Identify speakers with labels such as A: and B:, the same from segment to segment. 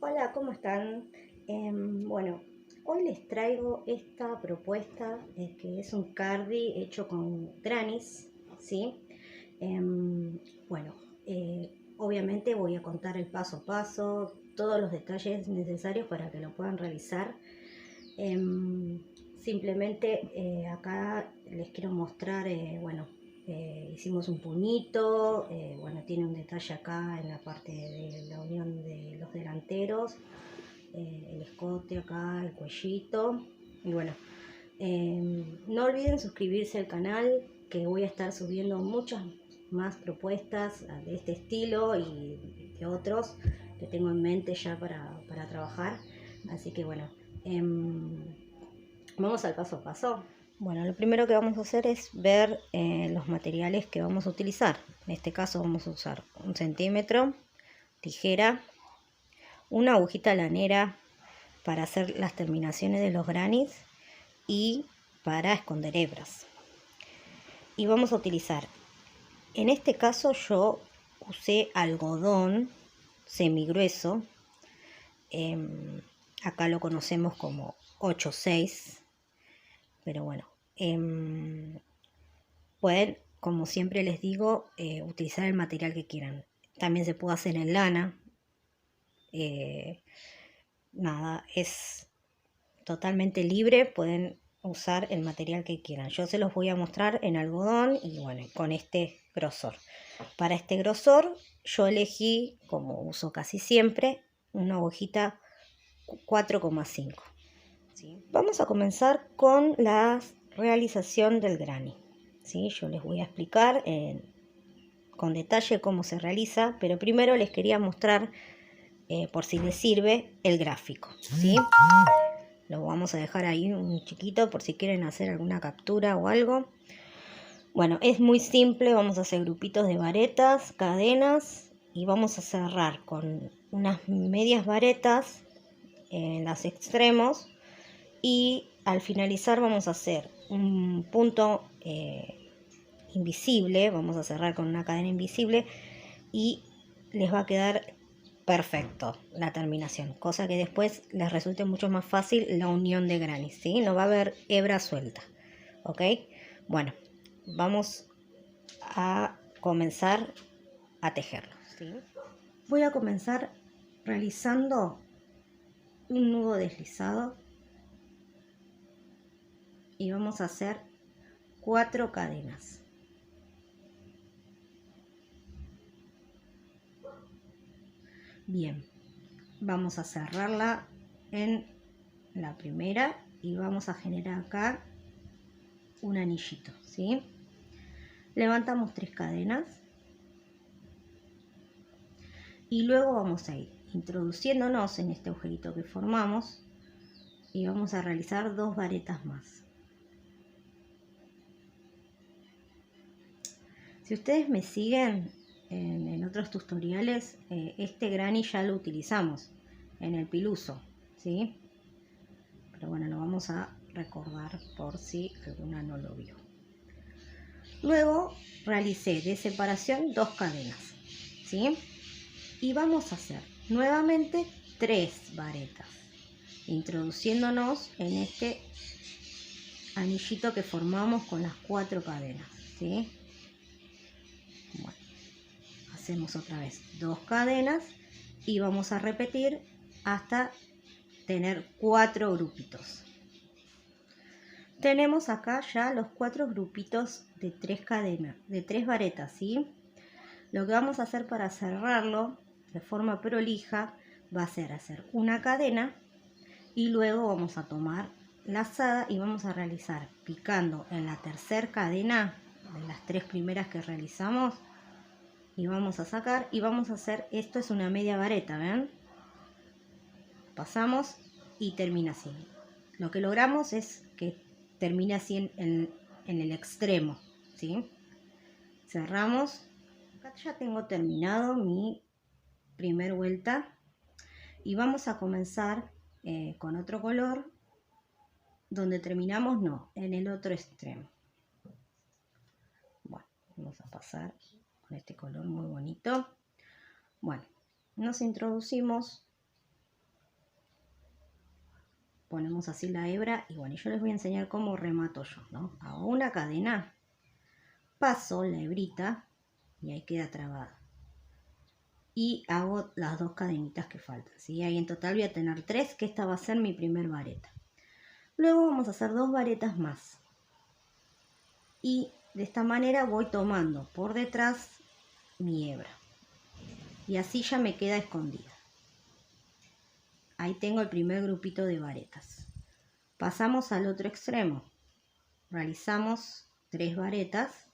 A: Hola, ¿cómo están? Bueno, hoy les traigo esta propuesta que es un cardi hecho con grannies, ¿sí? Bueno, obviamente voy a contar el paso a paso, todos los detalles necesarios para que lo puedan realizar. Em, Simplemente acá les quiero mostrar, bueno, hicimos un puñito, bueno, tiene un detalle acá en la parte de la unión de los delanteros, el escote acá, el cuellito, y bueno, no olviden suscribirse al canal, que voy a estar subiendo muchas más propuestas de este estilo y de otros que tengo en mente ya para trabajar, así que bueno, vamos al paso a paso. Bueno, lo primero que vamos a hacer es ver los materiales que vamos a utilizar. En este caso vamos a usar 1 centímetro, tijera, una agujita lanera para hacer las terminaciones de los grannies y para esconder hebras. Y vamos a utilizar, en este caso yo usé algodón semigrueso, acá lo conocemos como 8-6, pero bueno, pueden, como siempre les digo, utilizar el material que quieran. También se puede hacer en lana. Nada, es totalmente libre, pueden usar el material que quieran. Yo se los voy a mostrar en algodón y bueno, con este grosor. Para este grosor yo elegí, como uso casi siempre, una agujita 4,5. ¿Sí? Vamos a comenzar con la realización del granny. ¿Sí? Yo les voy a explicar con detalle cómo se realiza, pero primero les quería mostrar, por si les sirve, el gráfico. ¿Sí? Lo vamos a dejar ahí un chiquito por si quieren hacer alguna captura o algo. Bueno, es muy simple, vamos a hacer grupitos de varetas, cadenas y vamos a cerrar con unas medias varetas en los extremos y al finalizar vamos a hacer un punto invisible, vamos a cerrar con una cadena invisible y les va a quedar perfecto la terminación, cosa que después les resulte mucho más fácil la unión de grannies, ¿sí? No va a haber hebra suelta, ¿ok? Bueno, vamos a comenzar a tejerlo, ¿sí? Voy a comenzar realizando un nudo deslizado y vamos a hacer 4 cadenas. Bien, vamos a cerrarla en la primera y vamos a generar acá un anillito, ¿sí? Levantamos 3 cadenas y luego vamos a ir introduciéndonos en este agujerito que formamos y vamos a realizar 2 varetas más. Si ustedes me siguen en otros tutoriales, este granny ya lo utilizamos en el piluso, ¿sí? Pero bueno, lo vamos a recordar por si alguna no lo vio. Luego realicé de separación 2 cadenas, ¿sí? Y vamos a hacer nuevamente 3 varetas, introduciéndonos en este anillito que formamos con las 4 cadenas, ¿sí? Bueno, hacemos otra vez 2 cadenas y vamos a repetir hasta tener 4 grupitos. Tenemos acá ya los 4 grupitos de 3 cadenas, de 3 varetas, ¿sí? Lo que vamos a hacer para cerrarlo de forma prolija va a ser hacer una cadena y luego vamos a tomar lazada y vamos a realizar picando en la tercera cadena de las 3 primeras que realizamos y vamos a sacar y vamos a hacer, esto es una media vareta, ¿ven? Pasamos y termina así. Lo que logramos es que termine así en el extremo, ¿sí? Cerramos. Acá ya tengo terminado mi primer vuelta y vamos a comenzar con otro color donde terminamos, no, en el otro extremo. Bueno, vamos a pasar con este color muy bonito. Bueno, nos introducimos ponemos así la hebra y bueno, yo les voy a enseñar cómo remato yo, ¿no? Hago una cadena, paso la hebrita y ahí queda trabada. Y hago las 2 cadenitas que faltan, ¿sí? Ahí en total voy a tener 3, que esta va a ser mi primer vareta. Luego vamos a hacer 2 varetas más. Y de esta manera voy tomando por detrás mi hebra. Y así ya me queda escondida. Ahí tengo el primer grupito de varetas. Pasamos al otro extremo. Realizamos 3 varetas.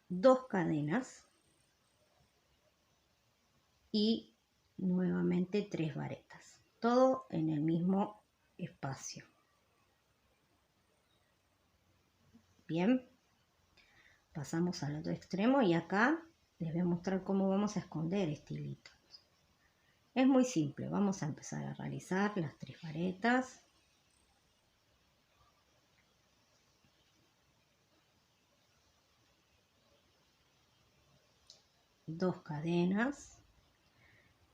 A: Dos cadenas. Y nuevamente 3 varetas. Todo en el mismo espacio. Bien. Pasamos al otro extremo y acá les voy a mostrar cómo vamos a esconder este hilito. Es muy simple, vamos a empezar a realizar las 3 varetas. Dos cadenas.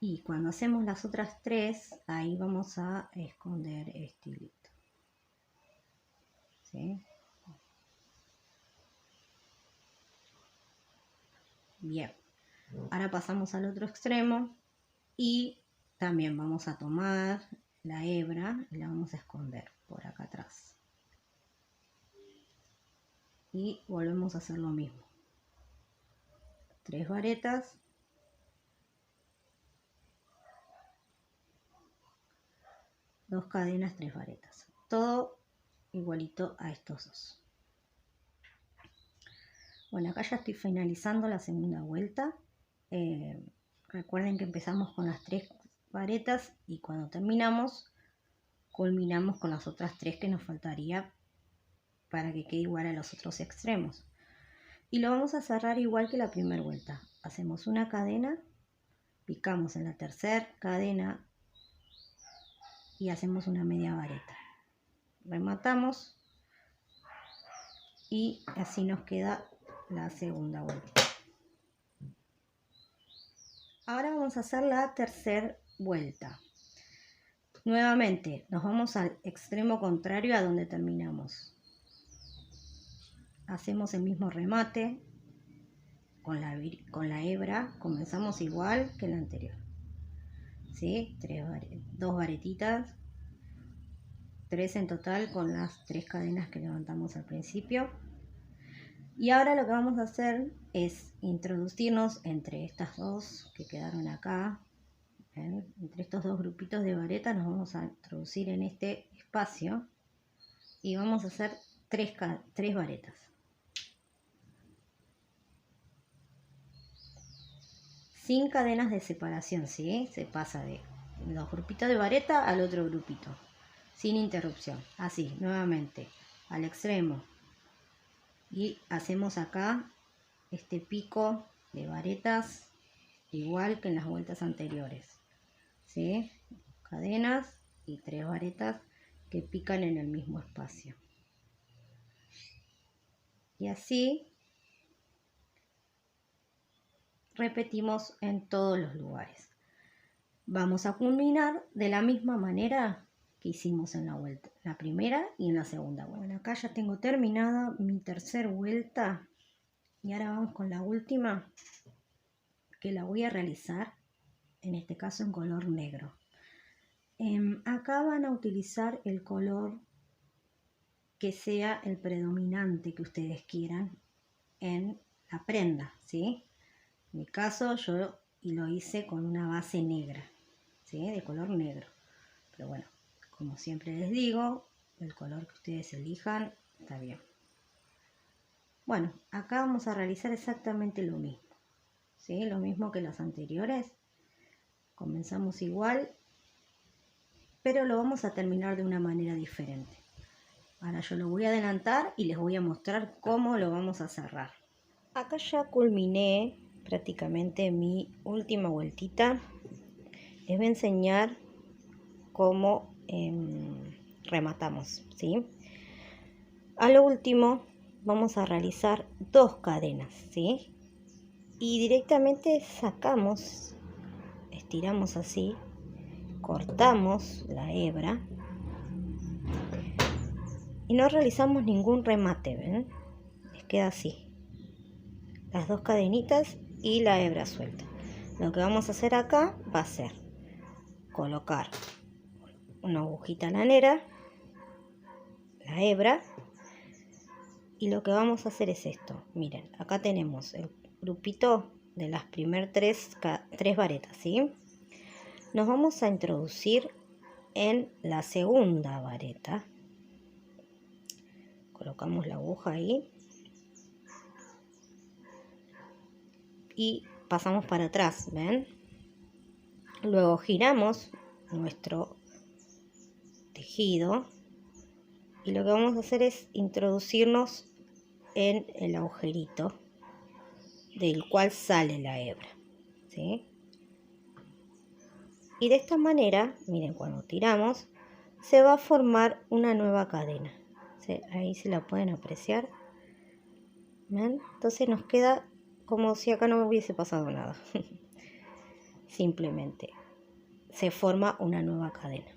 A: Y cuando hacemos las otras 3, ahí vamos a esconder este hilito. ¿Sí? Bien, ahora pasamos al otro extremo y también vamos a tomar la hebra y la vamos a esconder por acá atrás. Y volvemos a hacer lo mismo. 3 varetas. Dos cadenas, 3 varetas. Todo igualito a estos dos. Bueno, acá ya estoy finalizando la segunda vuelta. Recuerden que empezamos con las 3 varetas y cuando terminamos, culminamos con las otras 3 que nos faltaría para que quede igual a los otros extremos. Y lo vamos a cerrar igual que la primera vuelta. Hacemos una cadena, picamos en la tercera cadena y hacemos una media vareta. Rematamos y así nos queda la segunda vuelta. Ahora vamos a hacer la tercera vuelta. Nuevamente nos vamos al extremo contrario a donde terminamos. Hacemos el mismo remate con la hebra. Comenzamos igual que la anterior. ¿Sí? 2 varetitas. 3 en total con las 3 cadenas que levantamos al principio. Y ahora lo que vamos a hacer es introducirnos entre estas dos que quedaron acá. Entre estos dos grupitos de varetas nos vamos a introducir en este espacio y vamos a hacer 3 varetas. Sin cadenas de separación, ¿sí? Se pasa de los grupitos de vareta al otro grupito, sin interrupción. Así, nuevamente, al extremo. Y hacemos acá este pico de varetas igual que en las vueltas anteriores. ¿Sí? Cadenas y 3 varetas que pican en el mismo espacio. Y así repetimos en todos los lugares. Vamos a culminar de la misma manera que hicimos en la primera y en la segunda vuelta. Bueno, acá ya tengo terminada mi tercera vuelta y ahora vamos con la última, que la voy a realizar en este caso en color negro. Acá van a utilizar el color que sea el predominante que ustedes quieran en la prenda, ¿sí? En mi caso yo lo hice con una base negra, ¿sí? De color negro. Pero bueno, como siempre les digo, el color que ustedes elijan está bien. Bueno, acá vamos a realizar exactamente lo mismo, ¿sí? Lo mismo que las anteriores. Comenzamos igual, pero lo vamos a terminar de una manera diferente. Ahora yo lo voy a adelantar y les voy a mostrar cómo lo vamos a cerrar. Acá ya culminé prácticamente mi última vueltita. Les voy a enseñar cómo rematamos, ¿sí? A lo último vamos a realizar 2 cadenas, ¿sí? y directamente sacamos, estiramos así, cortamos la hebra y no realizamos ningún remate, ¿ven? Les queda así, las dos cadenitas y la hebra suelta. Lo que vamos a hacer acá va a ser colocar una agujita lanera, la hebra, y lo que vamos a hacer es esto. Miren, acá tenemos el grupito de las primeras tres varetas, ¿sí? Nos vamos a introducir en la segunda vareta. Colocamos la aguja ahí y pasamos para atrás, ¿ven? Luego giramos nuestro tejido y lo que vamos a hacer es introducirnos en el agujerito del cual sale la hebra, ¿sí? Y de esta manera, miren, cuando tiramos se va a formar una nueva cadena, ¿sí? Ahí se la pueden apreciar, ¿ven? Entonces nos queda como si acá no hubiese pasado nada. Simplemente se forma una nueva cadena.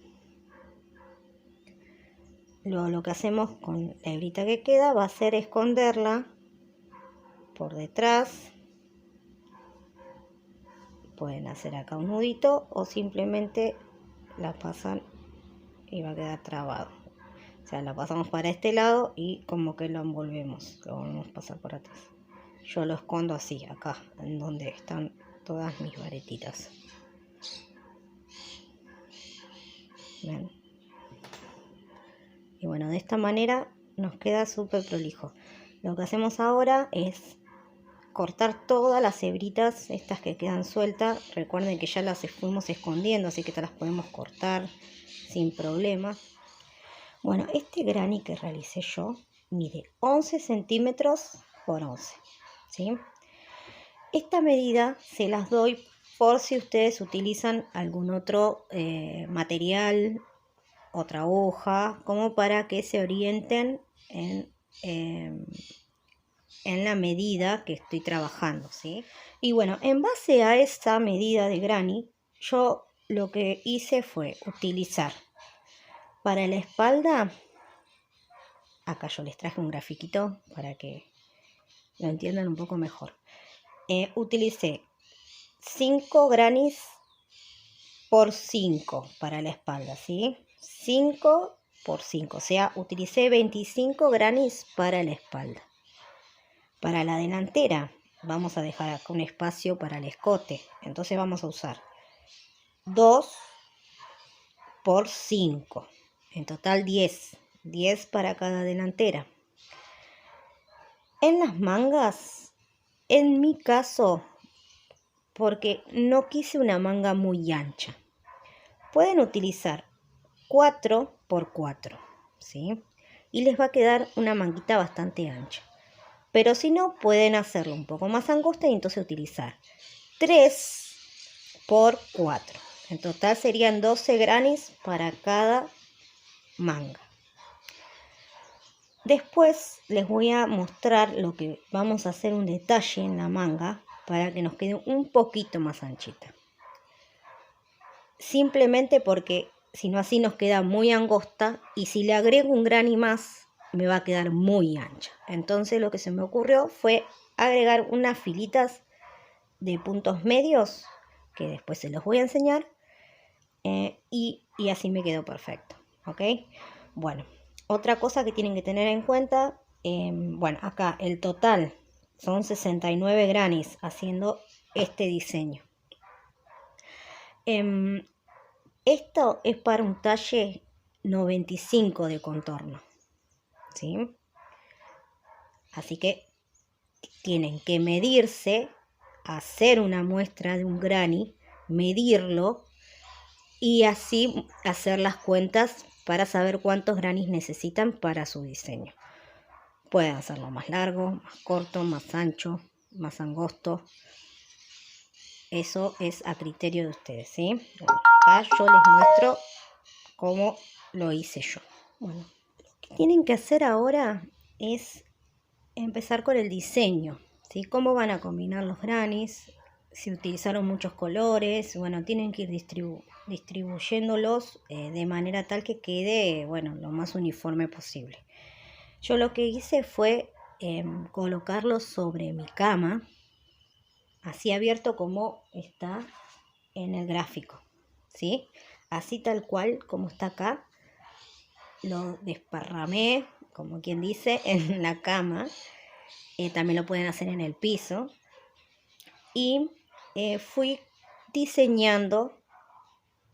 A: Luego lo que hacemos con la hebrita que queda va a ser esconderla por detrás. Pueden hacer acá un nudito o simplemente la pasan y va a quedar trabado. O sea, la pasamos para este lado y como que lo envolvemos, lo vamos a pasar por atrás. Yo lo escondo así, acá, en donde están todas mis varetitas. ¿Ven? Y bueno, de esta manera nos queda súper prolijo. Lo que hacemos ahora es cortar todas las hebritas, estas que quedan sueltas. Recuerden que ya las fuimos escondiendo, así que te las podemos cortar sin problema. Bueno, este granny que realicé yo mide 11 centímetros por 11, ¿sí? Esta medida se las doy por si ustedes utilizan algún otro material, otra hoja, como para que se orienten en la medida que estoy trabajando, ¿sí? Y bueno, en base a esta medida de granny, yo lo que hice fue utilizar para la espalda, acá yo les traje un grafiquito para que lo entiendan un poco mejor. Utilicé 5 grannies por 5 para la espalda, ¿sí? 5 por 5, o sea, utilicé 25 grannies para la espalda. Para la delantera vamos a dejar acá un espacio para el escote, entonces vamos a usar 2 por 5, en total 10 para cada delantera. En las mangas, en mi caso, porque no quise una manga muy ancha, pueden utilizar 4 por 4, ¿sí? Y les va a quedar una manguita bastante ancha. Pero si no, pueden hacerlo un poco más angosta y entonces utilizar 3 por 4. En total serían 12 grannies para cada manga. Después les voy a mostrar lo que vamos a hacer, un detalle en la manga para que nos quede un poquito más anchita. Simplemente porque si no así nos queda muy angosta y si le agrego un granny más me va a quedar muy ancha. Entonces lo que se me ocurrió fue agregar unas filitas de puntos medios que después se los voy a enseñar y así me quedó perfecto, ¿ok? Bueno, otra cosa que tienen que tener en cuenta, bueno, acá el total son 69 grannies haciendo este diseño. Esto es para un talle 95 de contorno, ¿sí? Así que tienen que medirse, hacer una muestra de un granny, medirlo y así hacer las cuentas para saber cuántos grannies necesitan para su diseño. Pueden hacerlo más largo, más corto, más ancho, más angosto. Eso es a criterio de ustedes, ¿sí? Bueno, acá yo les muestro cómo lo hice yo. Bueno, lo que tienen que hacer ahora es empezar con el diseño, ¿sí? ¿Cómo van a combinar los grannies? Si utilizaron muchos colores, bueno, tienen que ir distribuyéndolos de manera tal que quede, bueno, lo más uniforme posible. Yo lo que hice fue colocarlos sobre mi cama, así abierto como está en el gráfico, ¿sí? Así tal cual como está acá, lo desparramé, como quien dice, en la cama. También lo pueden hacer en el piso. Y fui diseñando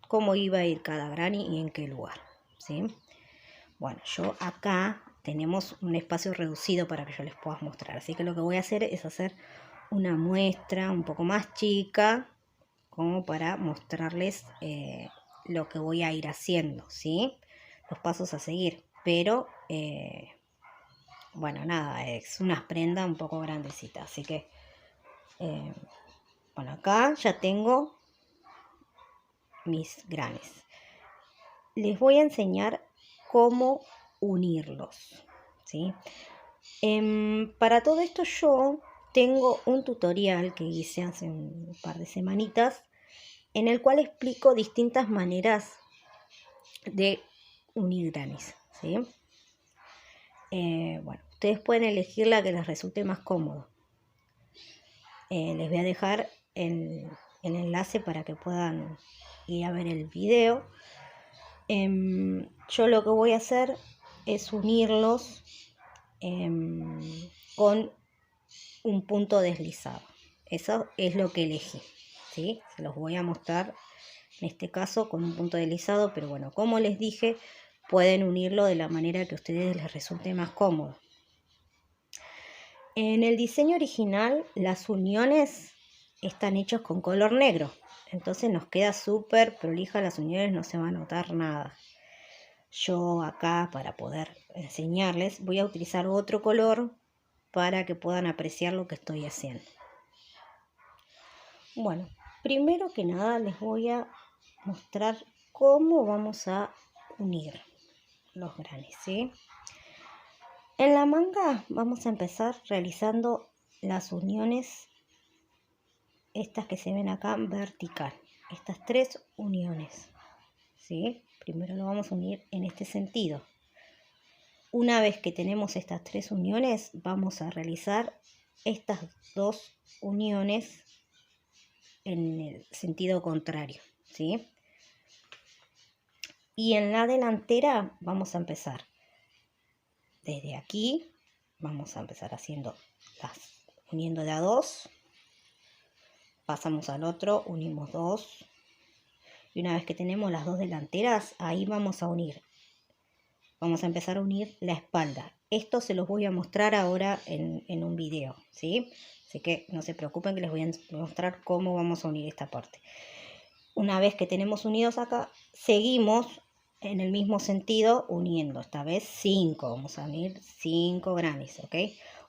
A: cómo iba a ir cada granny y en qué lugar, ¿sí? Bueno, yo acá tenemos un espacio reducido para que yo les pueda mostrar, así que lo que voy a hacer es hacer una muestra un poco más chica, como para mostrarles lo que voy a ir haciendo, ¿sí? Los pasos a seguir, pero bueno, nada, es una prenda un poco grandecita, así que bueno, acá ya tengo mis grannies. Les voy a enseñar cómo unirlos, ¿sí? Para todo esto yo tengo un tutorial que hice hace un par de semanitas en el cual explico distintas maneras de unir grannies, ¿sí? Bueno, ustedes pueden elegir la que les resulte más cómodo. Les voy a dejar el enlace para que puedan ir a ver el video. Yo lo que voy a hacer es unirlos con un punto deslizado. Eso es lo que elegí, ¿sí? Se los voy a mostrar en este caso con un punto deslizado, pero bueno, como les dije, pueden unirlo de la manera que a ustedes les resulte más cómodo. En el diseño original, las uniones están hechas con color negro, entonces nos queda súper prolija las uniones, no se va a notar nada. Yo acá, para poder enseñarles, voy a utilizar otro color para que puedan apreciar lo que estoy haciendo. Bueno, primero que nada les voy a mostrar cómo vamos a unir los grannies, ¿sí? En la manga vamos a empezar realizando las uniones, estas que se ven acá vertical, estas 3 uniones, ¿sí? Primero lo vamos a unir en este sentido. Una vez que tenemos estas 3 uniones, vamos a realizar estas 2 uniones en el sentido contrario, ¿sí? Y en la delantera vamos a empezar desde aquí, vamos a empezar haciendo uniendo de a 2, pasamos al otro, unimos 2, y una vez que tenemos las 2 delanteras, ahí vamos a unir. Vamos a empezar a unir la espalda. Esto se los voy a mostrar ahora en un video, ¿sí? Así que no se preocupen que les voy a mostrar cómo vamos a unir esta parte. Una vez que tenemos unidos acá, seguimos en el mismo sentido uniendo. Esta vez 5, vamos a unir 5 grannies, ¿ok?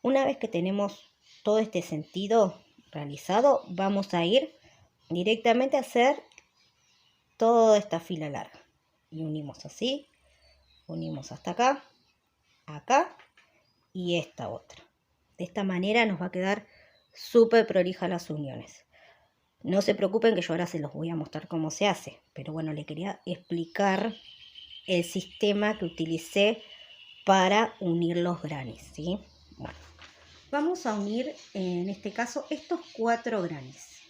A: Una vez que tenemos todo este sentido realizado, vamos a ir directamente a hacer toda esta fila larga. Y unimos así. Unimos hasta acá, acá y esta otra. De esta manera nos va a quedar súper prolija las uniones. No se preocupen que yo ahora se los voy a mostrar cómo se hace, pero bueno, le quería explicar el sistema que utilicé para unir los grannies, ¿sí? Bueno, vamos a unir en este caso estos 4 grannies,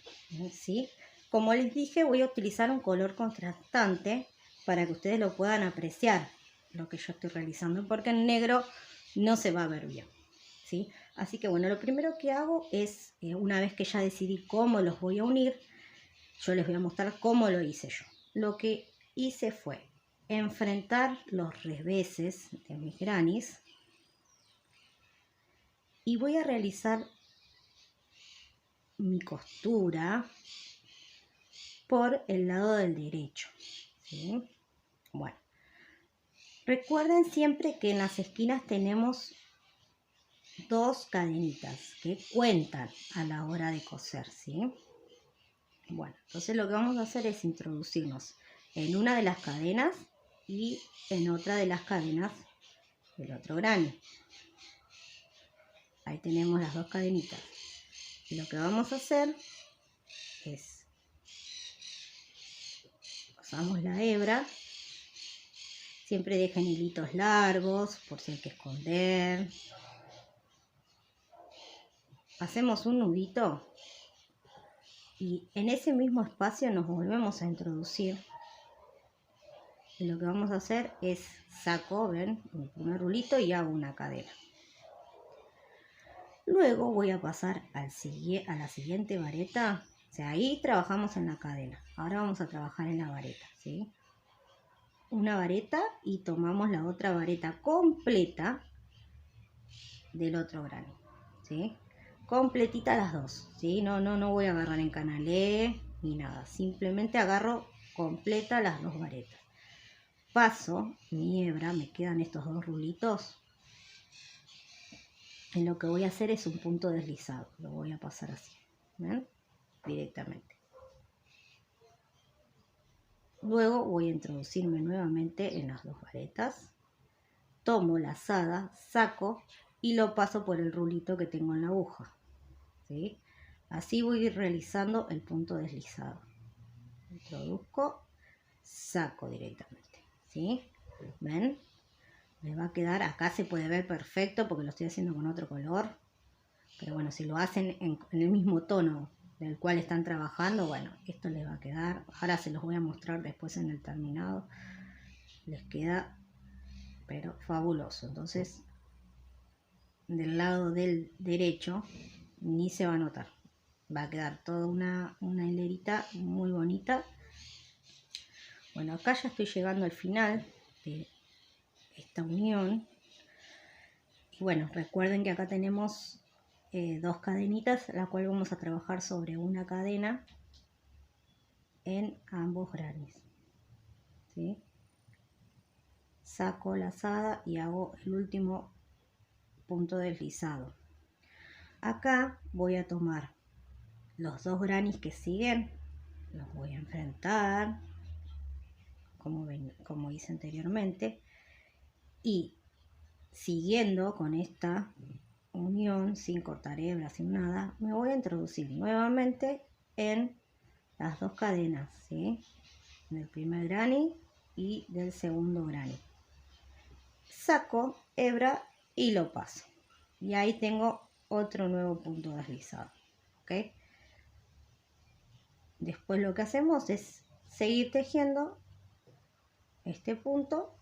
A: ¿sí? Como les dije, voy a utilizar un color contrastante para que ustedes lo puedan apreciar, lo que yo estoy realizando, porque en negro no se va a ver bien, ¿sí? Así que bueno, lo primero que hago es, una vez que ya decidí cómo los voy a unir, yo les voy a mostrar cómo lo hice yo. Lo que hice fue enfrentar los reveses de mis grannies y voy a realizar mi costura por el lado del derecho, ¿sí? Bueno, recuerden siempre que en las esquinas tenemos 2 cadenitas que cuentan a la hora de coser, ¿sí? Bueno, entonces lo que vamos a hacer es introducirnos en una de las cadenas y en otra de las cadenas del otro granny. Ahí tenemos las 2 cadenitas. Y lo que vamos a hacer es, pasamos la hebra, siempre dejen hilitos largos por si hay que esconder. Hacemos un nudito y en ese mismo espacio nos volvemos a introducir. Y lo que vamos a hacer es saco, ven, mi primer rulito y hago una cadena. Luego voy a pasar a la siguiente vareta. O sea, ahí trabajamos en la cadena. Ahora vamos a trabajar en la vareta, ¿sí? Una vareta y tomamos la otra vareta completa del otro grano, ¿sí? Completita las dos, ¿sí? No voy a agarrar en canalé ni nada. Simplemente agarro completa las dos varetas. Paso mi hebra, me quedan estos dos rulitos. Y lo que voy a hacer es un punto deslizado. Lo voy a pasar así, ¿ven? Directamente. Luego voy a introducirme nuevamente en las dos varetas. Tomo la lazada, saco y lo paso por el rulito que tengo en la aguja, ¿sí? Así voy a ir realizando el punto deslizado. Introduzco, saco directamente, ¿sí? ¿Ven? Me va a quedar, acá se puede ver perfecto porque lo estoy haciendo con otro color. Pero bueno, si lo hacen en el mismo tono del cual están trabajando, bueno, esto les va a quedar. Ahora se los voy a mostrar después en el terminado. Les queda, pero fabuloso. Entonces, del lado del derecho, ni se va a notar. Va a quedar toda una hilerita muy bonita. Bueno, acá ya estoy llegando al final de esta unión. Y bueno, recuerden que acá tenemos dos cadenitas, la cual vamos a trabajar sobre una cadena en ambos granis, ¿sí? Saco la lazada y hago el último punto deslizado. Acá voy a tomar los dos granis que siguen, los voy a enfrentar como hice anteriormente, y siguiendo con esta unión sin cortar hebra, sin nada, me voy a introducir nuevamente en las dos cadenas, ¿sí? Del primer grani y del segundo grani. Saco hebra y lo paso. Y ahí tengo otro nuevo punto deslizado, ¿ok? Después lo que hacemos es seguir tejiendo este punto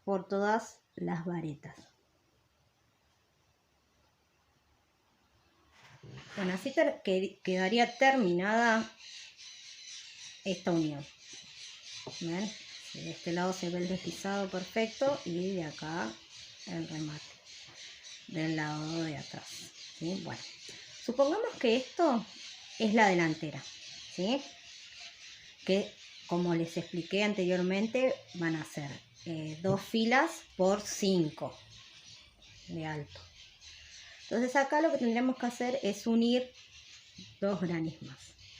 A: por todas las varetas. Bueno, así quedaría terminada esta unión. ¿Ven? De este lado se ve el deslizado perfecto y de acá el remate del lado de atrás, ¿sí? Bueno, supongamos que esto es la delantera, ¿sí? Que como les expliqué anteriormente van a ser 2 filas por 5 de alto. Entonces acá lo que tendremos que hacer es unir dos granis más,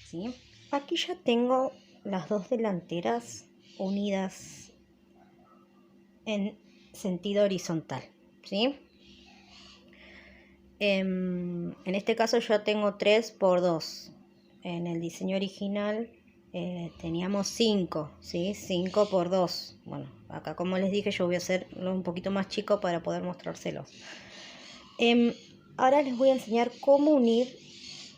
A: ¿sí? Aquí ya tengo las dos delanteras unidas en sentido horizontal, ¿sí? En este caso yo tengo 3 por 2. En el diseño original teníamos 5, ¿sí? 5 por 2. Bueno, acá como les dije yo voy a hacerlo un poquito más chico para poder mostrárselos. Ahora les voy a enseñar cómo unir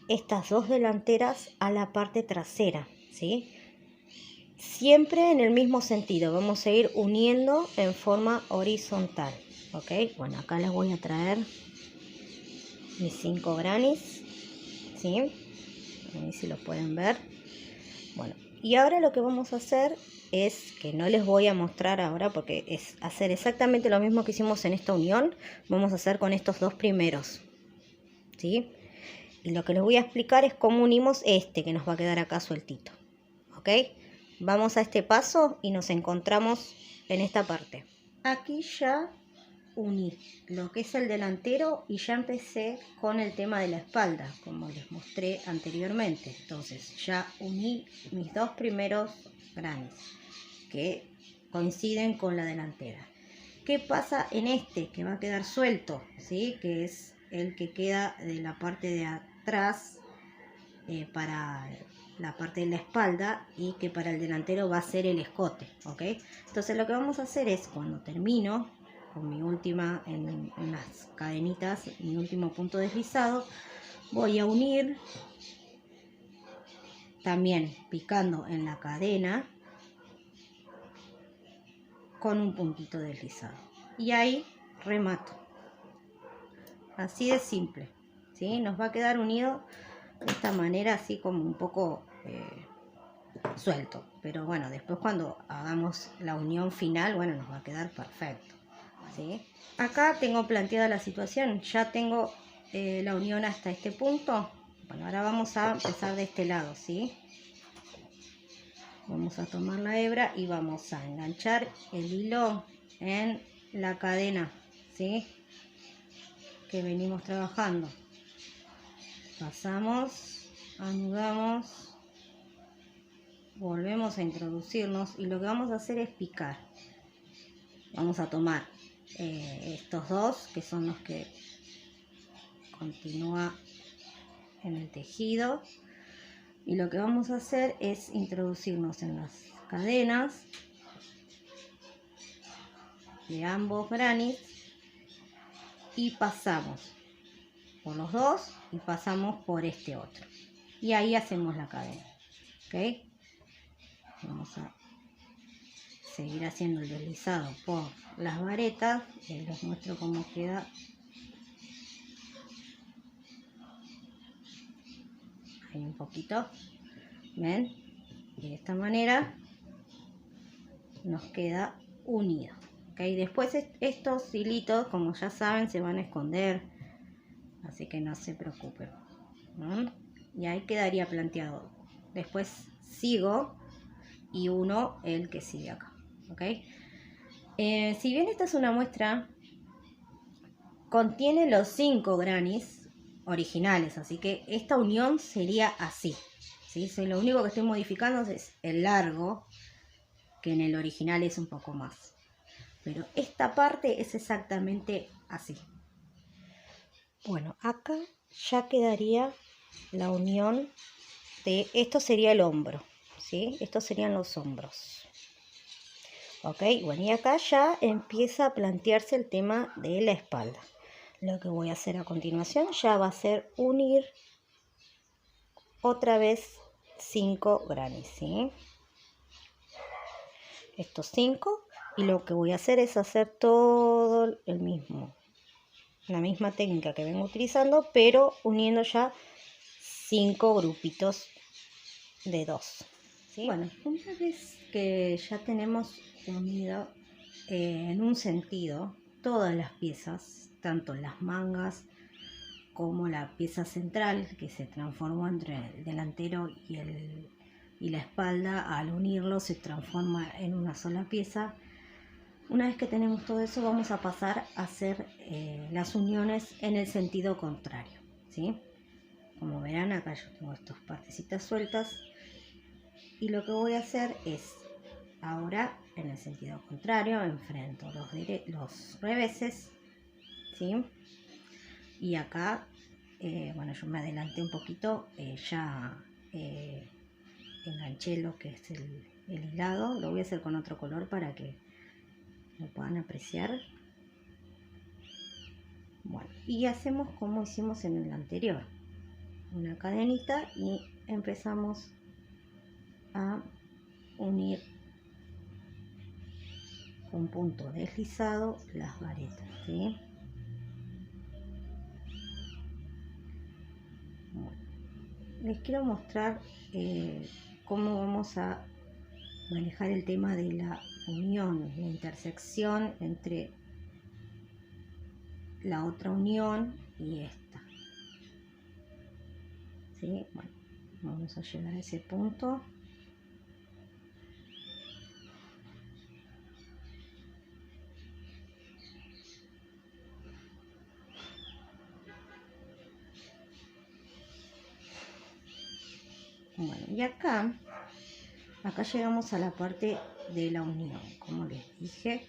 A: estas dos delanteras a la parte trasera, ¿sí? Siempre en el mismo sentido, vamos a ir uniendo en forma horizontal, ¿ok? Bueno, acá les voy a traer mis 5 granis, ¿sí? Ahí si lo pueden ver. Bueno, y ahora lo que vamos a hacer es, que no les voy a mostrar ahora porque es hacer exactamente lo mismo que hicimos en esta unión, vamos a hacer con estos dos primeros, ¿sí? Y lo que les voy a explicar es cómo unimos este que nos va a quedar acá sueltito, ¿ok? Vamos a este paso y nos encontramos en esta parte. Aquí ya uní lo que es el delantero y ya empecé con el tema de la espalda, como les mostré anteriormente. Entonces ya uní mis dos primeros granis que coinciden con la delantera. ¿Qué pasa en este que va a quedar suelto? ¿Sí? Que es el que queda de la parte de atrás para la parte de la espalda, y que para el delantero va a ser el escote, ¿ok? Entonces lo que vamos a hacer es, cuando termino con mi última, en las cadenitas, mi último punto deslizado, voy a unir también picando en la cadena con un puntito deslizado, y ahí remato. Así de simple, ¿sí? Nos va a quedar unido de esta manera, así como un poco suelto, pero bueno, después cuando hagamos la unión final, bueno, nos va a quedar perfecto, ¿sí? Acá tengo planteada la situación, ya tengo la unión hasta este punto. Bueno, ahora vamos a empezar de este lado, ¿sí? Vamos a tomar la hebra y vamos a enganchar el hilo en la cadena, ¿sí?, que venimos trabajando. Pasamos, anudamos, volvemos a introducirnos, y lo que vamos a hacer es picar. Vamos a tomar estos dos, que son los que continúan en el tejido, y lo que vamos a hacer es introducirnos en las cadenas de ambos granny y pasamos por los dos y pasamos por este otro, y ahí hacemos la cadena, ¿ok? Vamos a seguir haciendo el deslizado por las varetas y les muestro cómo queda. Ahí un poquito, ¿ven? Y de esta manera nos queda unido, ¿ok? Después estos hilitos, como ya saben, se van a esconder, así que no se preocupen, ¿no? Y ahí quedaría planteado. Después sigo y uno el que sigue acá, ¿ok? Si bien esta es una muestra, contiene los 5 grannies originales, así que esta unión sería así, ¿sí? Lo único que estoy modificando es el largo, que en el original es un poco más, pero esta parte es exactamente así. Bueno, acá ya quedaría la unión de, esto sería el hombro, ¿sí? Estos serían los hombros. Ok, bueno, y acá ya empieza a plantearse el tema de la espalda. Lo que voy a hacer a continuación ya va a ser unir otra vez 5 grannies, ¿sí? Estos 5, y lo que voy a hacer es hacer todo el mismo, la misma técnica que vengo utilizando, pero uniendo ya 5 grupitos de 2, ¿sí? Bueno, una vez que ya tenemos unido en un sentido todas las piezas, tanto las mangas como la pieza central, que se transformó entre el delantero y la espalda, al unirlo se transforma en una sola pieza. Una vez que tenemos todo eso, vamos a pasar a hacer las uniones en el sentido contrario, ¿sí? Como verán, acá yo tengo estas partecitas sueltas, y lo que voy a hacer es, ahora en el sentido contrario, enfrento los reveses, ¿sí? Y acá, bueno, yo me adelanté un poquito, ya enganché lo que es el hilado. Lo voy a hacer con otro color para que lo puedan apreciar. Bueno, y hacemos como hicimos en el anterior, una cadenita, y empezamos a unir con punto deslizado las varetas, ¿sí? Bueno, les quiero mostrar cómo vamos a manejar el tema de la unión, la intersección entre la otra unión y esta, ¿sí? Bueno, vamos a llegar a ese punto. Bueno, y acá llegamos a la parte de la unión, como les dije.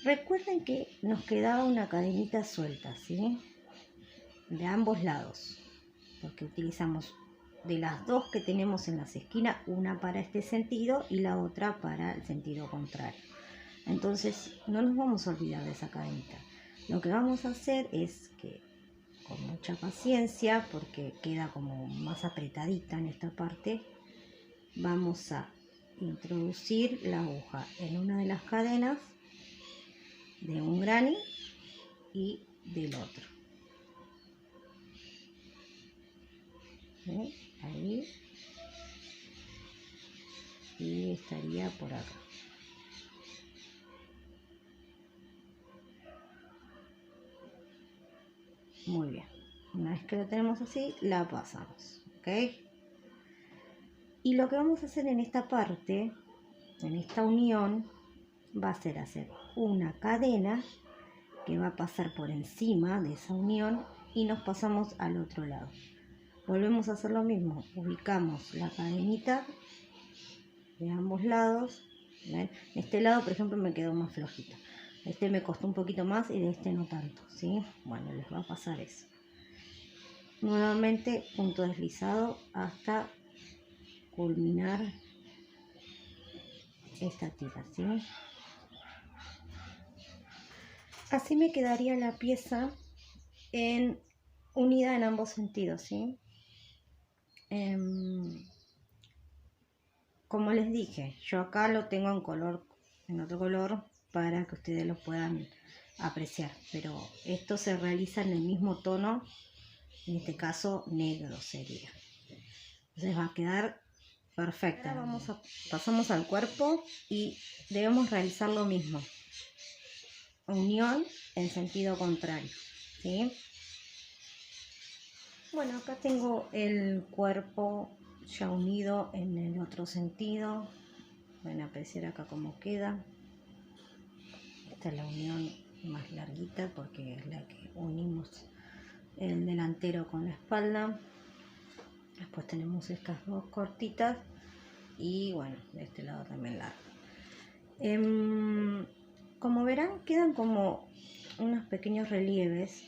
A: Recuerden que nos quedaba una cadenita suelta, ¿sí? de ambos lados, porque utilizamos de las dos que tenemos en las esquinas, una para este sentido y la otra para el sentido contrario. Entonces no nos vamos a olvidar de esa cadenita. Lo que vamos a hacer es que con mucha paciencia, porque queda como más apretadita en esta parte, vamos a introducir la aguja en una de las cadenas de un granny y del otro. ¿Sí? Ahí, y estaría por acá. Muy bien, una vez que lo tenemos así, la pasamos, ¿ok? Y lo que vamos a hacer en esta parte, en esta unión, va a ser hacer una cadena que va a pasar por encima de esa unión y nos pasamos al otro lado. Volvemos a hacer lo mismo, ubicamos la cadenita de ambos lados. ¿Ven? Este lado, por ejemplo, me quedó más flojito. Este me costó un poquito más y de este no tanto, ¿sí? Bueno, les va a pasar eso. Nuevamente punto deslizado hasta culminar esta tira, ¿sí? Así me quedaría la pieza unida en ambos sentidos, ¿sí? Como les dije, yo acá lo tengo en otro color para que ustedes lo puedan apreciar, pero esto se realiza en el mismo tono, en este caso negro sería. Entonces va a quedar perfecta. Ahora pasamos al cuerpo y debemos realizar lo mismo. Unión en sentido contrario, ¿sí? Bueno, acá tengo el cuerpo ya unido en el otro sentido. Van a apreciar acá cómo queda. Esta es la unión más larguita porque es la que unimos el delantero con la espalda. Después tenemos estas dos cortitas y bueno, de este lado también larga. Como verán, quedan como unos pequeños relieves.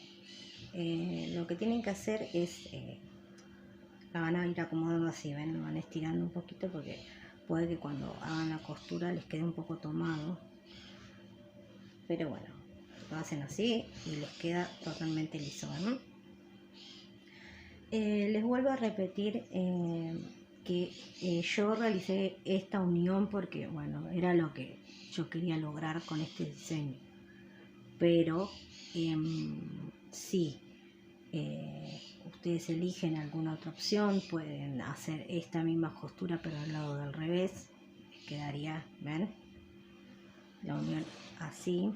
A: Lo que tienen que hacer es la van a ir acomodando así, ven, lo van estirando un poquito porque puede que cuando hagan la costura les quede un poco tomado, pero bueno, lo hacen así y les queda totalmente liso, ¿no? Les vuelvo a repetir que yo realicé esta unión porque bueno, era lo que yo quería lograr con este diseño, pero sí, ustedes eligen alguna otra opción, pueden hacer esta misma costura pero al lado del revés, quedaría, ¿ven? La unión así.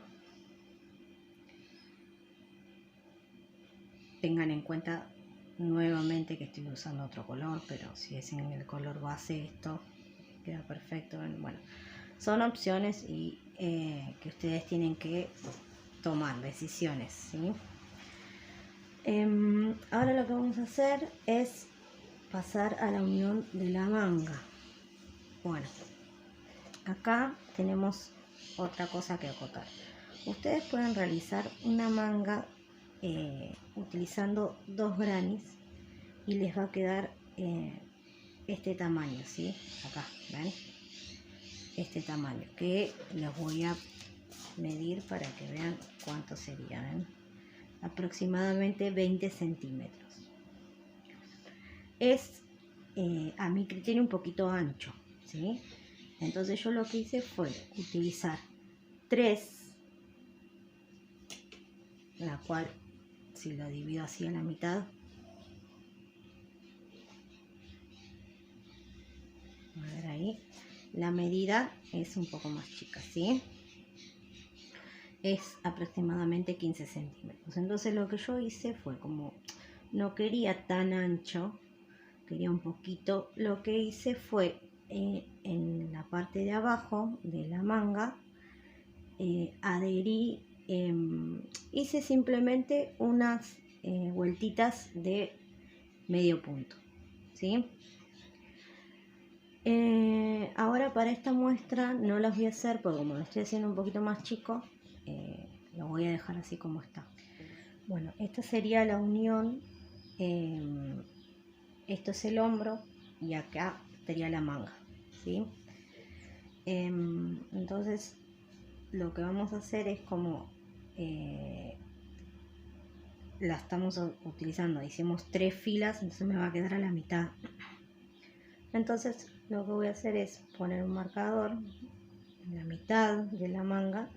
A: Tengan en cuenta nuevamente que estoy usando otro color, pero si es en el color base esto queda perfecto. Bueno, son opciones y que ustedes tienen que tomar decisiones, ¿sí? Ahora lo que vamos a hacer es pasar a la unión de la manga. Bueno, acá tenemos otra cosa que acotar. Ustedes pueden realizar una manga utilizando dos grannies y les va a quedar este tamaño, ¿sí? Acá, ¿ven? Este tamaño que les voy a medir para que vean cuánto sería, ¿ven? Aproximadamente 20 centímetros. Es a mi criterio un poquito ancho, ¿sí? Entonces yo lo que hice fue utilizar 3, la cual si lo divido así a la mitad, a ver ahí, la medida es un poco más chica, ¿sí? Es aproximadamente 15 centímetros. Entonces lo que yo hice fue, como no quería tan ancho, quería un poquito, lo que hice fue en la parte de abajo de la manga, adherí, hice simplemente unas vueltitas de medio punto, ¿sí? Ahora para esta muestra no las voy a hacer porque como lo estoy haciendo un poquito más chico, lo voy a dejar así como está. Bueno, esta sería la unión, esto es el hombro y acá estaría la manga, ¿sí? Entonces lo que vamos a hacer es como la estamos utilizando, hicimos 3 filas, entonces me va a quedar a la mitad. Entonces lo que voy a hacer es poner un marcador en la mitad de la manga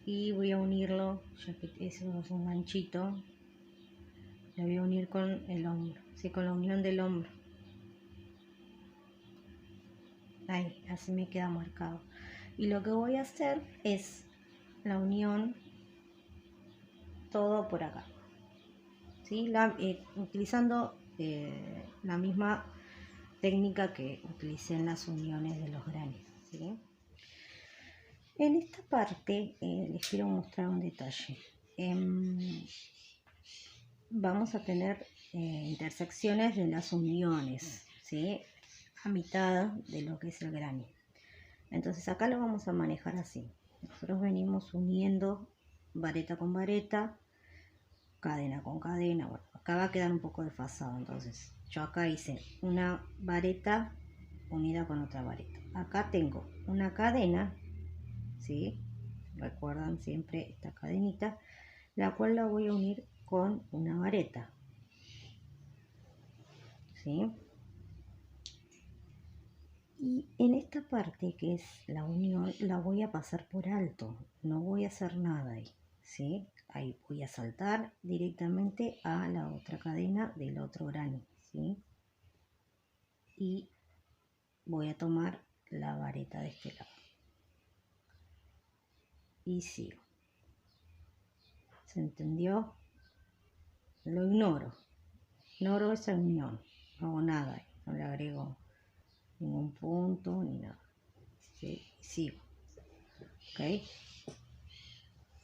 A: y voy a unirlo, ya que eso es un ganchito, lo voy a unir con el hombro, ¿sí? Con la unión del hombro. Ahí, así me queda marcado. Y lo que voy a hacer es la unión todo por acá, ¿sí? Utilizando la misma técnica que utilicé en las uniones de los granes, ¿sí? En esta parte les quiero mostrar un detalle. Vamos a tener intersecciones de las uniones, ¿sí? A mitad de lo que es el grano. Entonces acá lo vamos a manejar así. Nosotros venimos uniendo vareta con vareta, cadena con cadena. Bueno, acá va a quedar un poco desfasado, entonces yo acá hice una vareta unida con otra vareta. Acá tengo una cadena, ¿sí? Recuerdan siempre esta cadenita, la cual la voy a unir con una vareta, ¿sí? Y en esta parte que es la unión la voy a pasar por alto, no voy a hacer nada ahí, ¿sí? Ahí voy a saltar directamente a la otra cadena del otro grano, ¿sí? Y voy a tomar la vareta de este lado y sigo. ¿Se entendió? Lo ignoro esa unión, no hago nada ahí, no le agrego ningún punto ni nada, ¿sí? Sigo, ¿ok?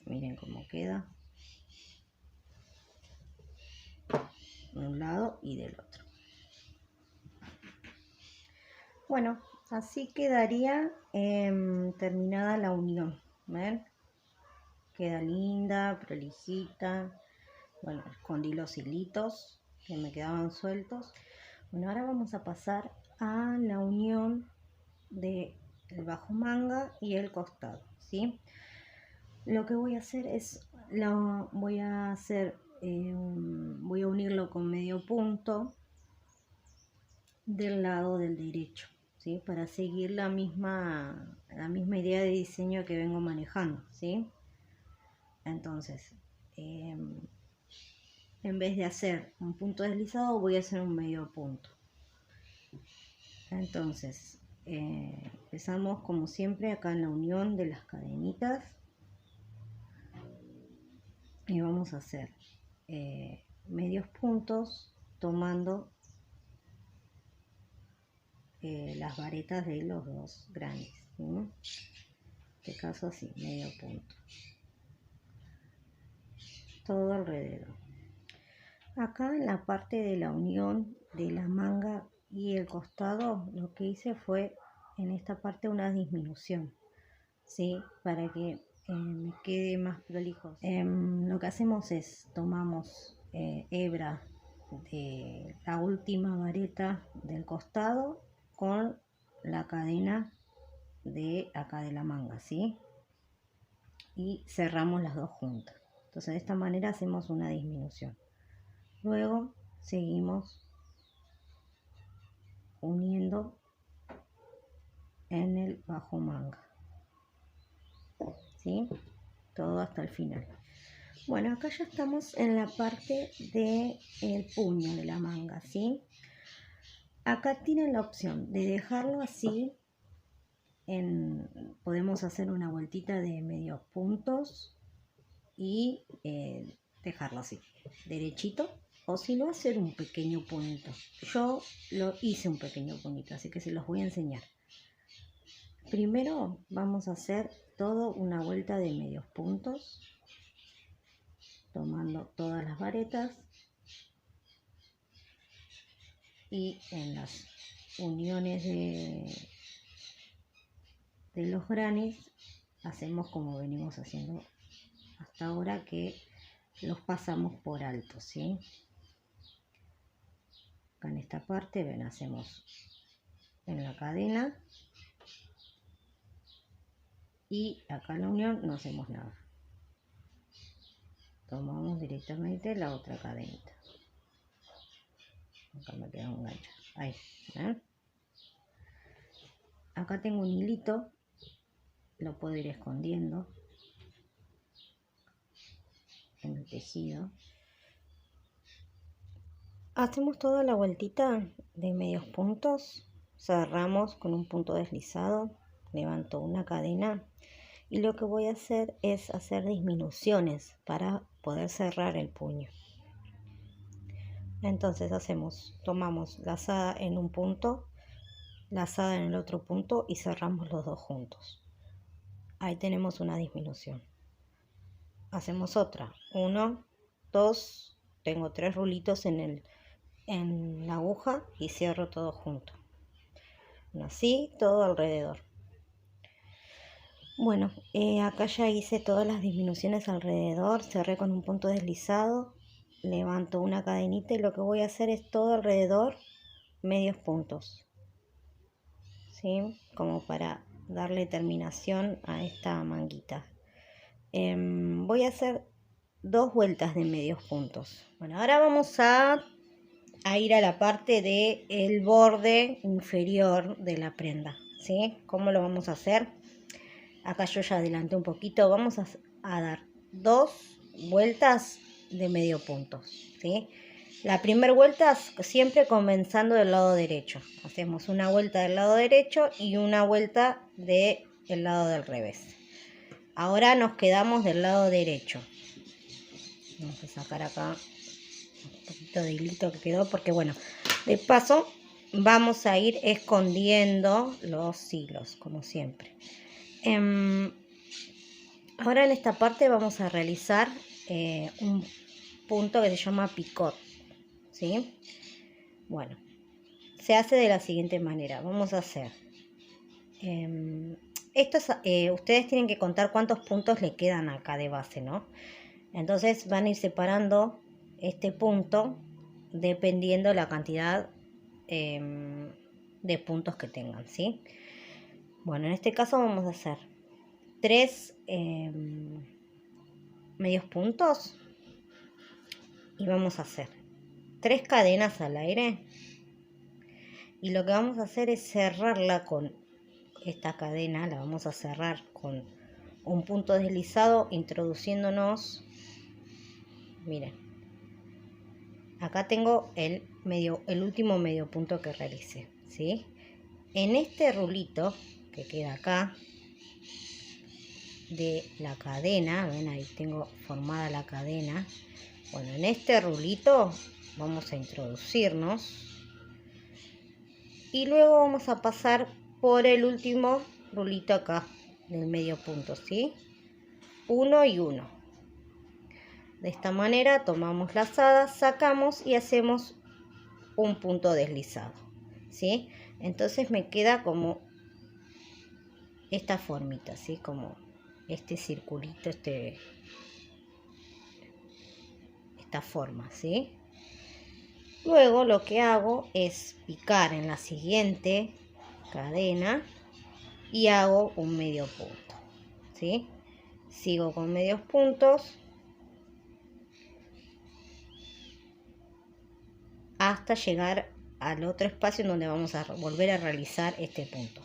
A: Miren cómo queda de un lado y del otro. Bueno, así quedaría terminada la unión. ¿Ven? Queda linda, prolijita. Bueno, escondí los hilitos que me quedaban sueltos. Bueno, ahora vamos a pasar a la unión del bajo manga y el costado, ¿sí? Lo que voy a hacer es, voy a unirlo con medio punto del lado del derecho, ¿sí? Para seguir la misma idea de diseño que vengo manejando, ¿sí? Entonces, en vez de hacer un punto deslizado, voy a hacer un medio punto. Entonces, empezamos como siempre acá en la unión de las cadenitas y vamos a hacer medios puntos tomando las varetas de los dos granes, ¿sí? En este caso así, medio punto, todo alrededor. Acá en la parte de la unión de la manga y el costado, lo que hice fue en esta parte una disminución, ¿sí? Para que me quede más prolijo. Lo que hacemos es, tomamos hebra de la última vareta del costado con la cadena de acá de la manga, ¿sí? Y cerramos las dos juntas. Entonces de esta manera hacemos una disminución. Luego seguimos uniendo en el bajo manga, ¿sí? Todo hasta el final. Bueno, acá ya estamos en la parte del puño de la manga, ¿sí? Acá tienen la opción de dejarlo así, podemos hacer una vueltita de medios puntos y dejarlo así, derechito, o si no, hacer un pequeño puñito. Yo lo hice un pequeño puñito, así que se los voy a enseñar. Primero vamos a hacer todo una vuelta de medios puntos, tomando todas las varetas y en las uniones de los granes hacemos como venimos haciendo hasta ahora, que los pasamos por alto, ¿sí? Acá en esta parte, ven, hacemos en la cadena y acá en la unión no hacemos nada. Tomamos directamente la otra cadenita. Acá me queda un gancho. Ahí, ¿ven? Acá tengo un hilito, lo puedo ir escondiendo en el tejido. Hacemos toda la vueltita de medios puntos, cerramos con un punto deslizado, levanto una cadena y lo que voy a hacer es hacer disminuciones para poder cerrar el puño. Entonces tomamos lazada en un punto, lazada en el otro punto y cerramos los dos juntos. Ahí tenemos una disminución. Hacemos otra, 1, 2, tengo 3 rulitos en la aguja y cierro todo junto. Así todo alrededor. Bueno, acá ya hice todas las disminuciones alrededor, cerré con un punto deslizado, levanto una cadenita y lo que voy a hacer es todo alrededor medios puntos, ¿sí? Como para darle terminación a esta manguita. Voy a hacer 2 vueltas de medios puntos. Bueno, ahora vamos a ir a la parte del borde inferior de la prenda, ¿sí? ¿Cómo lo vamos a hacer? Acá yo ya adelanté un poquito. Vamos a dar 2 vueltas de medio punto, ¿sí? La primera vuelta siempre comenzando del lado derecho. Hacemos una vuelta del lado derecho y una vuelta del lado del revés. Ahora nos quedamos del lado derecho. Vamos a sacar acá un poquito de hilito que quedó porque bueno, de paso vamos a ir escondiendo los hilos como siempre. Ahora en esta parte vamos a realizar un punto que se llama picot, ¿sí? Bueno, se hace de la siguiente manera. Vamos a hacer ustedes tienen que contar cuántos puntos le quedan acá de base, ¿no? Entonces van a ir separando este punto dependiendo la cantidad de puntos que tengan, ¿sí? Bueno, en este caso vamos a hacer 3 medios puntos y vamos a hacer 3 cadenas al aire y lo que vamos a hacer es cerrarla con esta cadena, la vamos a cerrar con un punto deslizado introduciéndonos, miren, acá tengo el último medio punto que realicé, ¿sí? En este rulito que queda acá de la cadena, ven, ahí tengo formada la cadena. Bueno, en este rulito vamos a introducirnos y luego vamos a pasar por el último rulito acá del medio punto, ¿sí? 1 y 1. De esta manera tomamos lazada, sacamos y hacemos un punto deslizado, ¿sí? Entonces me queda como esta formita, ¿sí? Como este circulito, esta forma, ¿sí? Luego lo que hago es picar en la siguiente cadena y hago un medio punto, ¿sí? Sigo con medios puntos hasta llegar al otro espacio en donde vamos a volver a realizar este punto.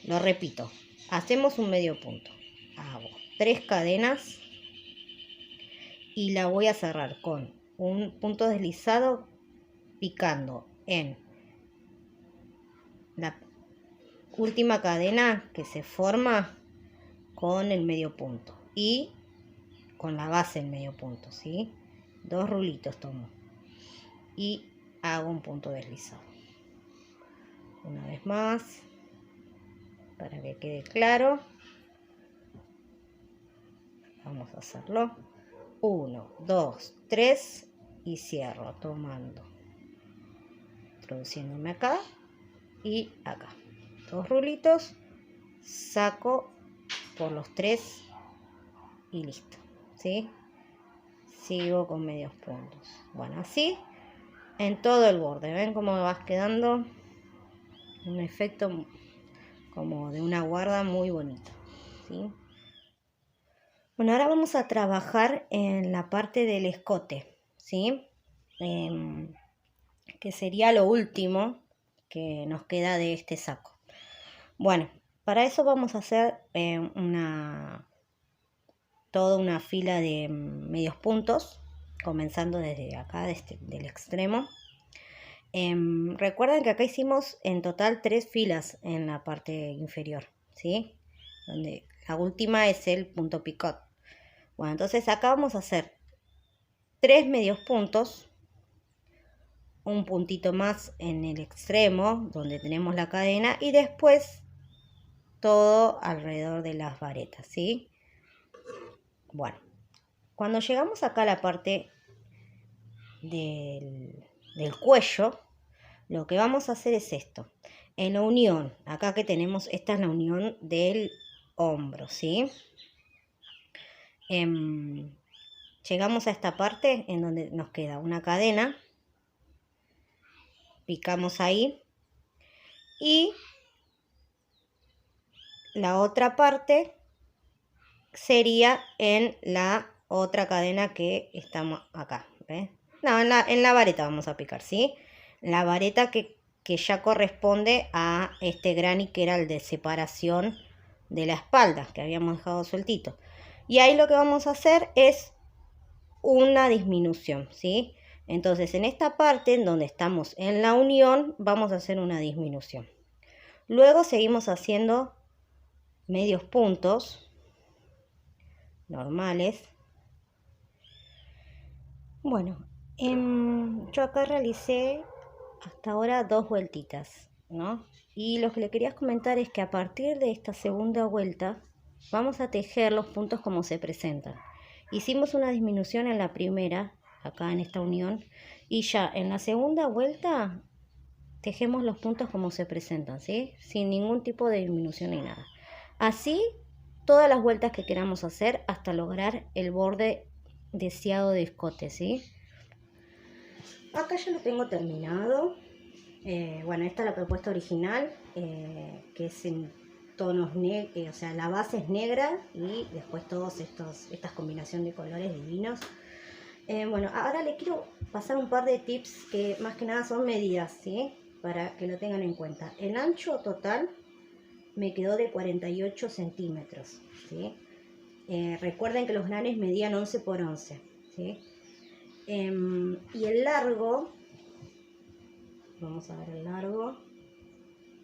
A: Lo repito, hacemos un medio punto, hago 3 cadenas y la voy a cerrar con un punto deslizado picando en la última cadena que se forma con el medio punto y con la base del medio punto, ¿sí? 2 rulitos tomo y hago un punto deslizado. Una vez más, para que quede claro, vamos a hacerlo. 1, 2, 3 y cierro tomando, introduciéndome acá y acá. 2 rulitos, saco por los 3 y listo, ¿sí? sigo con medios puntos. Bueno, así en todo el borde. ¿Ven cómo vas quedando? Un efecto como de una guarda muy bonito, ¿sí? Bueno, ahora vamos a trabajar en la parte del escote, ¿sí? Que sería lo último que nos queda de este saco. Bueno, para eso vamos a hacer toda una fila de medios puntos, comenzando desde acá, del extremo. Recuerden que acá hicimos en total 3 filas en la parte inferior, ¿sí? Donde la última es el punto picot. Bueno, entonces acá vamos a hacer 3 medios puntos, un puntito más en el extremo donde tenemos la cadena y después todo alrededor de las varetas, ¿sí? Bueno, cuando llegamos acá a la parte del cuello, lo que vamos a hacer es esto. En la unión, acá que tenemos, esta es la unión del hombro, ¿sí? Llegamos a esta parte en donde nos queda una cadena, picamos ahí y la otra parte sería en la otra cadena que estamos acá, ¿ves? No, en la vareta vamos a picar, ¿sí? La vareta que ya corresponde a este granny que era el de separación de la espalda, que habíamos dejado sueltito. Y ahí lo que vamos a hacer es una disminución, ¿sí? Entonces en esta parte en donde estamos en la unión vamos a hacer una disminución. Luego seguimos haciendo medios puntos normales. Bueno, yo acá realicé hasta ahora 2 vueltitas, ¿no? Y lo que le quería comentar es que a partir de esta segunda vuelta vamos a tejer los puntos como se presentan. Hicimos una disminución en la primera, acá en esta unión, y ya en la segunda vuelta tejemos los puntos como se presentan, ¿sí? Sin ningún tipo de disminución ni nada. Así todas las vueltas que queramos hacer hasta lograr el borde deseado de escote, ¿sí? Acá ya lo tengo terminado. Bueno, esta es la propuesta original, que es en tonos negros, o sea, la base es negra y después todos estas combinaciones de colores divinos. Bueno, ahora le quiero pasar un par de tips que más que nada son medidas, ¿sí? Para que lo tengan en cuenta. El ancho total me quedó de 48 centímetros, ¿sí? Recuerden que los granes medían 11 por 11, ¿sí? Y el largo, vamos a ver el largo,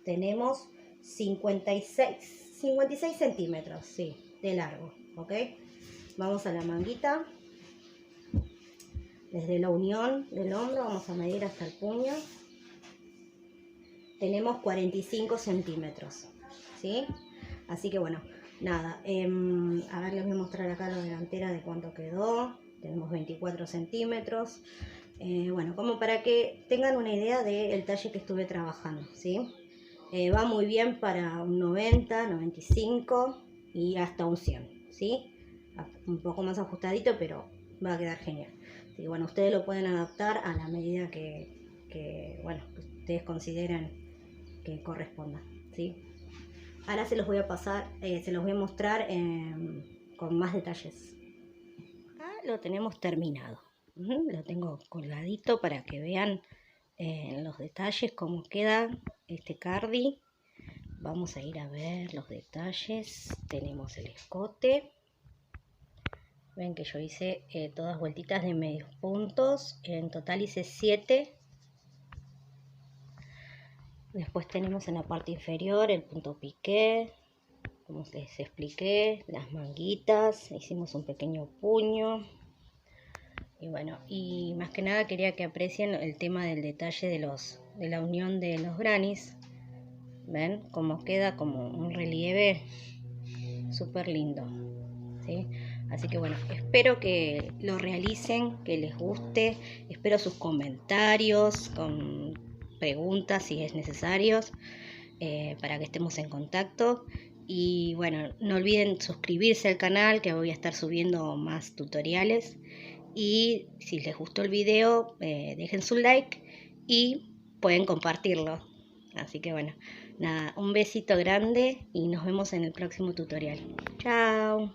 A: tenemos 56 centímetros, sí, de largo, ¿ok? Vamos a la manguita. Desde la unión del hombro vamos a medir hasta el puño. Tenemos 45 centímetros, ¿sí? Así que bueno, nada. A ver, les voy a mostrar acá la delantera de cuánto quedó. Tenemos 24 centímetros. Bueno, como para que tengan una idea del talle que estuve trabajando, ¿sí? Va muy bien para un 90, 95 y hasta un 100, ¿sí? Un poco más ajustadito, pero va a quedar genial. Sí, bueno, ustedes lo pueden adaptar a la medida que ustedes consideren que corresponda, ¿sí? Ahora se los voy a pasar, se los voy a mostrar con más detalles. Acá lo tenemos terminado. Lo tengo colgadito para que vean los detalles cómo queda este cardi. Vamos a ir a ver los detalles. Tenemos el escote. Ven que yo hice todas vueltitas de medios puntos. En total hice 7. Después tenemos en la parte inferior el punto piqué, como les expliqué, las manguitas, hicimos un pequeño puño. Y bueno, y más que nada quería que aprecien el tema del detalle de la unión de los grannies. ¿Ven? Como queda como un relieve súper lindo, ¿sí? Así que bueno, espero que lo realicen, que les guste. Espero sus comentarios con preguntas si es necesario, para que estemos en contacto. Y bueno, no olviden suscribirse al canal, que voy a estar subiendo más tutoriales. y si les gustó el video, dejen su like y pueden compartirlo. Así que bueno, nada, un besito grande y nos vemos en el próximo tutorial. Chao.